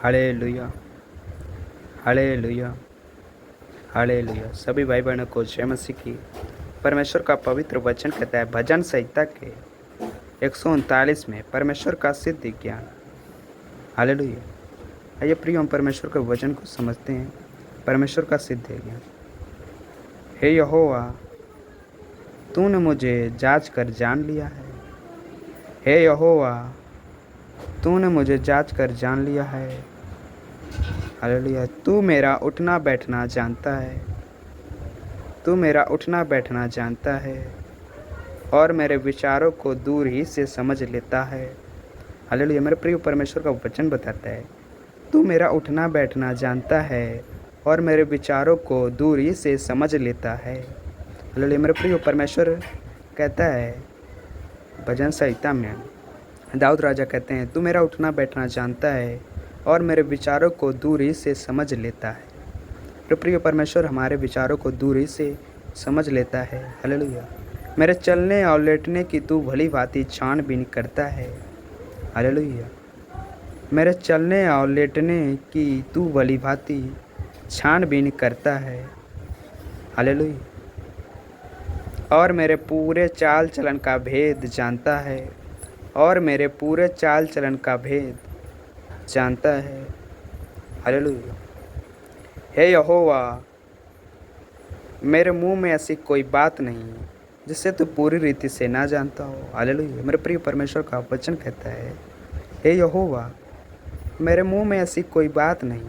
Hallelujah, hallelujah, hallelujah. सभी भाई बहनों को जय मसीह की। परमेश्वर का पवित्र वचन कहता है भजन संहिता के 139 में परमेश्वर का सिद्ध ज्ञान। हालेलुया। आइए प्रिय, हम परमेश्वर के वचन को समझते हैं। परमेश्वर का सिद्ध ज्ञान। हे यहोवा, तूने मुझे जांच कर जान लिया है। हे यहोवा, तूने मुझे जांच कर जान लिया है। हालेलुया। तू मेरा उठना बैठना जानता है। तू मेरा उठना बैठना जानता है और मेरे विचारों को दूर ही से समझ लेता है। हालेलुया। मेरे प्रिय, परमेश्वर का वचन बताता है तू मेरा उठना बैठना जानता है और मेरे विचारों को दूर ही से समझ लेता है। हालेलुया। मेरे प्रिय, परमेश्वर कहता है भजन संहिता में, दाऊद राजा कहते हैं तू मेरा उठना बैठना जानता है और मेरे विचारों को दूर ही से समझ लेता है। प्रिय, परमेश्वर हमारे विचारों को दूर ही से समझ लेता है। हालेलुया। मेरे चलने और लेटने की तू भली भांति छानबीन करता है। हालेलुया। मेरे चलने और लेटने की तू भली भांति छानबीन करता है। हालेलुया। और मेरे पूरे चाल चलन का भेद जानता है। और मेरे पूरे चाल चलन का भेद जानता है। हालेलुया। हे यहोवा, मेरे मुंह में ऐसी कोई बात नहीं जिससे तू पूरी रीति से ना जानता हो। हालेलुया। मेरे प्रिय, परमेश्वर का वचन कहता है हे यहोवा, मेरे मुंह में ऐसी कोई बात नहीं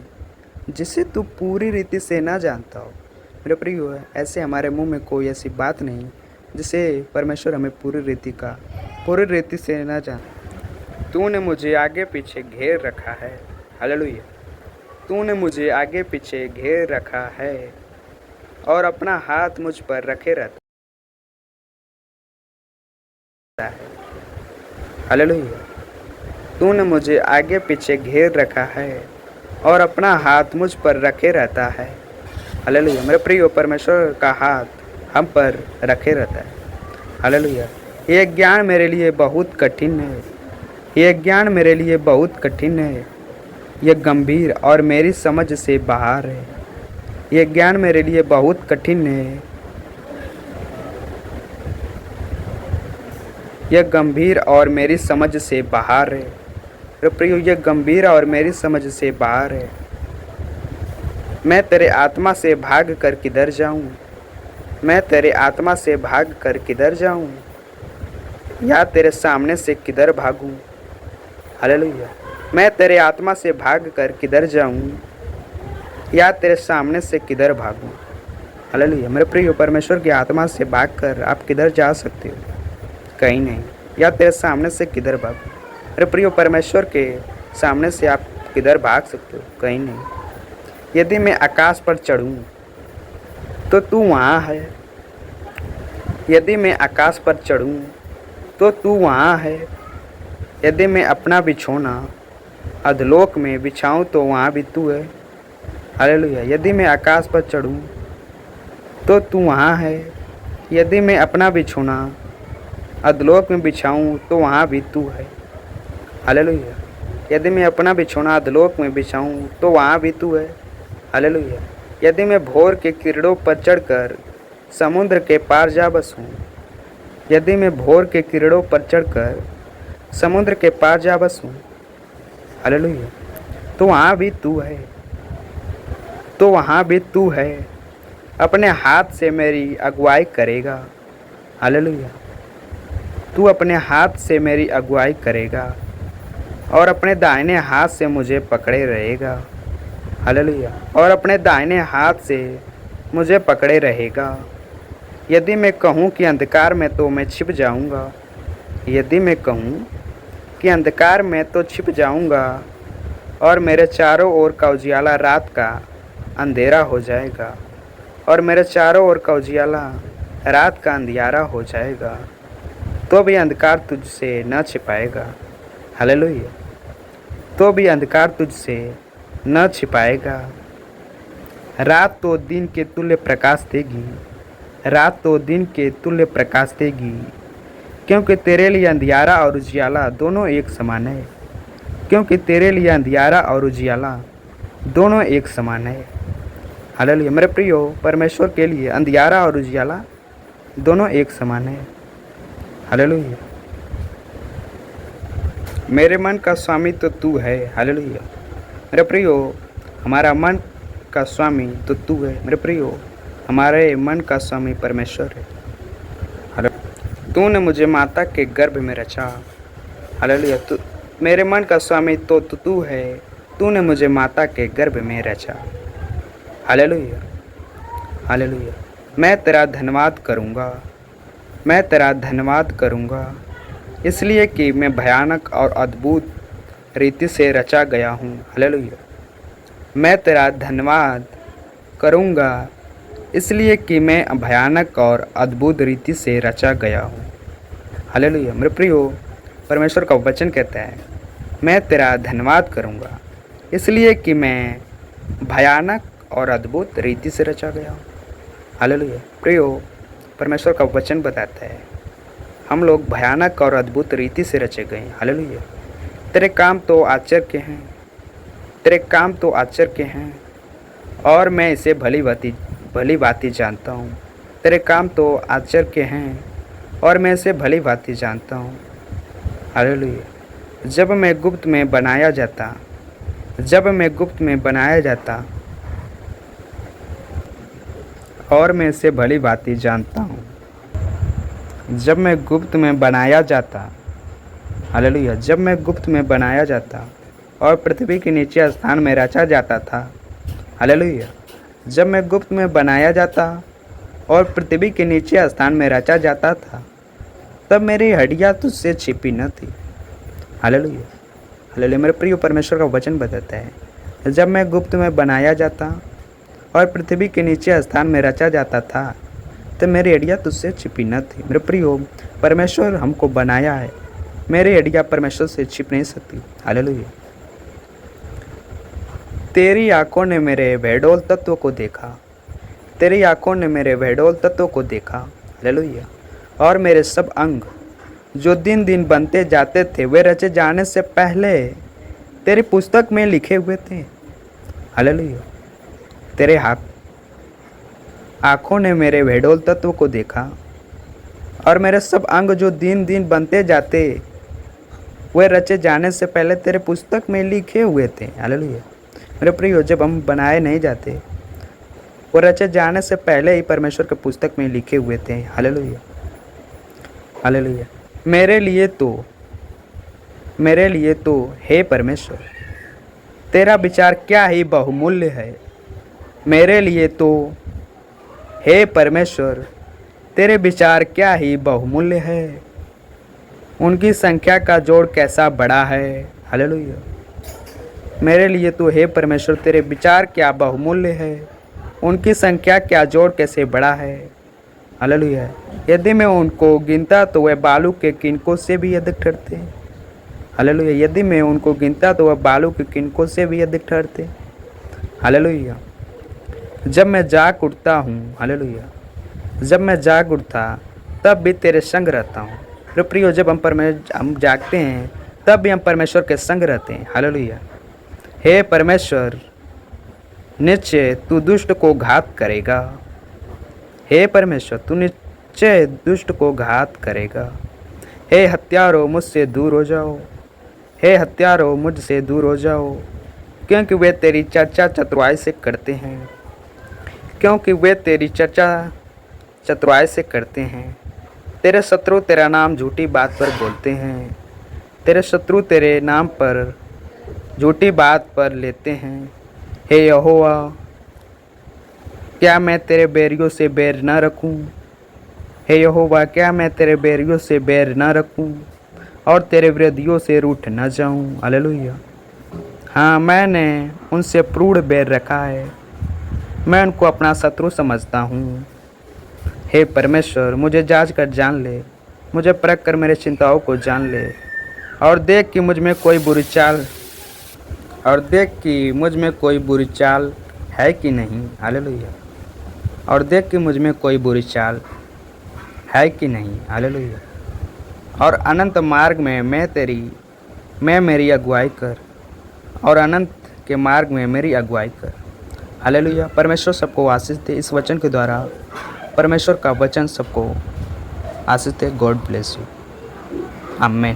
जिसे तू पूरी रीति से ना जानता हो। मेरे प्रिय, ऐसे हमारे मुंह में कोई ऐसी बात नहीं जिसे परमेश्वर हमें पूरी रीति से ना जान। तूने मुझे आगे पीछे घेर रखा है। हालेलुया। तूने मुझे आगे पीछे घेर रखा है और अपना हाथ मुझ पर रखे रहता है। हालेलुया। तूने मुझे आगे पीछे घेर रखा है और अपना हाथ मुझ पर रखे रहता है। हालेलुया। मेरे प्रिय, परमेश्वर का हाथ हम पर रखे रहता है। हालेलुया। ये ज्ञान मेरे लिए बहुत कठिन है। ये ज्ञान मेरे लिए बहुत कठिन है। ये गंभीर और मेरी समझ से बाहर है। ये ज्ञान मेरे लिए बहुत कठिन है। यह गंभीर और मेरी समझ से बाहर है। प्रियो, यह गंभीर और मेरी समझ से बाहर है। मैं तेरे आत्मा से भाग कर किधर जाऊं? मैं तेरे आत्मा से भाग कर किधर जाऊं? या तेरे सामने से किधर भागूं? हालेलुया। मैं तेरे आत्मा से भाग कर किधर जाऊं? या तेरे सामने से किधर भागूं? हालेलुया। मेरे प्रिय, परमेश्वर की आत्मा से भागकर आप किधर जा सकते हो? कहीं नहीं। या तेरे सामने से किधर भागूं? मेरे प्रिय, परमेश्वर के सामने से आप किधर भाग सकते हो? कहीं नहीं। यदि मैं आकाश पर चढ़ूं तो तू वहाँ है। यदि मैं आकाश पर चढ़ूं तो तू वहाँ है। यदि मैं अपना बिछौना अधलोक में बिछाऊं तो वहाँ भी तू है। हालेलुया। यदि मैं आकाश पर चढ़ूं तो तू वहाँ है। यदि मैं अपना बिछौना अधलोक में बिछाऊं तो वहाँ भी तू है। हालेलुया। यदि मैं अपना बिछौना अधलोक में बिछाऊं तो वहाँ भी तू है। हालेलुया। यदि मैं भोर के किरणों पर चढ़कर समुद्र के पार जा बसूं, यदि मैं भोर के किरणों पर चढ़कर समुद्र के पार जा बसूं, हालेलुया, तो वहाँ भी तू है। तो वहाँ भी तू है। अपने हाथ से मेरी अगुवाई करेगा। हालेलुया। तू अपने हाथ से मेरी अगुवाई करेगा और अपने दाहिने हाथ से मुझे पकड़े रहेगा। हालेलुया। और अपने दाहिने हाथ से मुझे पकड़े रहेगा। यदि मैं कहूँ कि अंधकार में तो मैं छिप जाऊँगा। यदि मैं कहूँ कि अंधकार में तो छिप जाऊँगा और मेरे चारों ओर का उजियाला रात का अंधेरा हो जाएगा। और मेरे चारों ओर का उजियाला रात का अंधियारा हो जाएगा, तो भी अंधकार तुझसे न छिपाएगा। हालेलुया। तो भी अंधकार तुझसे न छिपाएगा। रात तो दिन के तुल्य प्रकाश देगी। रात तो दिन के तुल्य प्रकाश देगी, क्योंकि तेरे लिए अंधियारा और उजियाला दोनों एक समान है। क्योंकि तेरे लिए अंधियारा और उजियाला दोनों एक समान है। हालेलुया। मेरे प्रियो, परमेश्वर के लिए अंधियारा और उजियाला दोनों एक समान है। हालेलुया। मेरे मन का स्वामी तो तू है। हालेलुया। मेरे प्रियो, हमारा मन का स्वामी तो तू है। मेरे प्रियो, हमारे मन का स्वामी परमेश्वर है। हालेलुया। तूने मुझे माता के गर्भ में रचा। हालेलुया। तू मेरे मन का स्वामी तो तू है। तूने मुझे माता के गर्भ में रचा। हालेलुया। हालेलुया। मैं तेरा धन्यवाद करूँगा। मैं तेरा धन्यवाद करूँगा, इसलिए कि मैं भयानक और अद्भुत रीति से रचा गया हूँ। हालेलुया। मैं तेरा धन्यवाद करूँगा, इसलिए कि मैं भयानक और अद्भुत रीति से रचा गया हूँ। हालेलुया। मेरे प्रियो, परमेश्वर का वचन कहता है, मैं तेरा धन्यवाद करूँगा, इसलिए कि मैं भयानक और अद्भुत रीति से रचा गया हूँ। हालेलुया। प्रियो, परमेश्वर का वचन बताता है हम लोग भयानक और अद्भुत रीति से रचे गए हैं। हालेलुया। तेरे काम तो आश्चर्य के हैं। तेरे काम तो आश्चर्य के हैं और मैं इसे भली भांति जानता हूँ। तेरे काम तो आश्चर्य के हैं और मैं इसे भली भांति जानता हूँ। हालेलुया। जब मैं गुप्त में बनाया जाता और मैं इसे भली भांति जानता हूँ। जब मैं गुप्त में बनाया जाता। हालेलुया। जब मैं गुप्त में बनाया जाता और पृथ्वी के नीचे स्थान में रचा जाता था। हालेलुया। जब मैं गुप्त में बनाया जाता और पृथ्वी के नीचे स्थान में रचा जाता था, तब मेरी हड्डियाँ तुझसे छिपी न थी। हालेलुया। हालेलुया। मेरे प्रिय परमेश्वर का वचन बताता है, जब मैं गुप्त में बनाया जाता और पृथ्वी के नीचे स्थान में रचा जाता था, तो मेरी हड्डियाँ तुझसे छिपी न थी। मेरे प्रियो, परमेश्वर हमको बनाया है, मेरी हड्डियाँ परमेश्वर से छिप नहीं सकती। हालेलुया। तेरी आंखों ने मेरे बेडौल तत्व को देखा। तेरी आंखों ने मेरे बेडौल तत्व को देखा। हालेलुया। और मेरे सब अंग जो दिन दिन बनते जाते थे, वे रचे जाने से पहले तेरी पुस्तक में लिखे हुए थे। हालेलुया। तेरे आँखों ने मेरे बेडौल तत्व को देखा और मेरे सब अंग जो दिन दिन बनते जाते, वे रचे जाने से पहले तेरे पुस्तक में लिखे हुए थे। हालेलुया। मेरे प्रियो, जब हम बनाए नहीं जाते, वो रचे जाने से पहले ही परमेश्वर के पुस्तक में लिखे हुए थे। हालेलुया। हालेलुया। मेरे लिए तो हे परमेश्वर, तेरा विचार क्या ही बहुमूल्य है। मेरे लिए तो हे परमेश्वर, तेरे विचार क्या ही बहुमूल्य है। उनकी संख्या का जोड़ कैसा बड़ा है। हालेलुया। मेरे लिए तो हे परमेश्वर, तेरे विचार क्या बहुमूल्य है। उनकी संख्या क्या जोड़ कैसे बड़ा है। हालेलुया। यदि मैं उनको गिनता तो वह बालू के किनकों से भी अधिक ठहरते। हालेलुया। यदि मैं उनको गिनता तो वह बालू के किनकों से भी अधिक ठहरते। हालेलुया। जब मैं जाग उठता हूँ। हालेलुया। जब मैं जाग उठता तब भी तेरे संग रहता हूँ। प्रियो, जब हम जागते हैं तब भी हम परमेश्वर के संग रहते हैं। हालेलुया। हे परमेश्वर, निश्चय तू दुष्ट को घात करेगा। हे परमेश्वर, तू निश्चय दुष्ट को घात करेगा। हे हत्यारों, मुझसे दूर हो जाओ। हे हत्यारों, मुझसे दूर हो जाओ, क्योंकि वे तेरी चर्चा चतुराई से करते हैं। क्योंकि वे तेरी चर्चा चतुराई से करते हैं। तेरे शत्रु तेरा नाम झूठी बात पर बोलते हैं। तेरे शत्रु तेरे नाम पर झूठी बात पर लेते हैं। हे यहोवा, क्या मैं तेरे बैरियों से बैर न रखूं। हे यहोवा, क्या मैं तेरे बैरियों से बैर न रखूं और तेरे विरोधियों से रूठ न जाऊं। हालेलुया। हाँ, मैंने उनसे प्रूढ़ बैर रखा है। मैं उनको अपना शत्रु समझता हूँ। हे परमेश्वर, मुझे जांच कर जान ले। मुझे परख कर मेरे चिंताओं को जान ले और देख कि मुझ में कोई बुरी चाल है कि नहीं। हालेलुया। और देख कि मुझ में कोई बुरी चाल है कि नहीं। हालेलुया। और अनंत मार्ग में मैं तेरी मैं मेरी अगुवाई कर और अनंत के मार्ग में मेरी अगुवाई कर। हालेलुया। परमेश्वर सबको आशीष दे। इस वचन के द्वारा परमेश्वर का वचन सबको आशीष दे। God bless you. आमीन।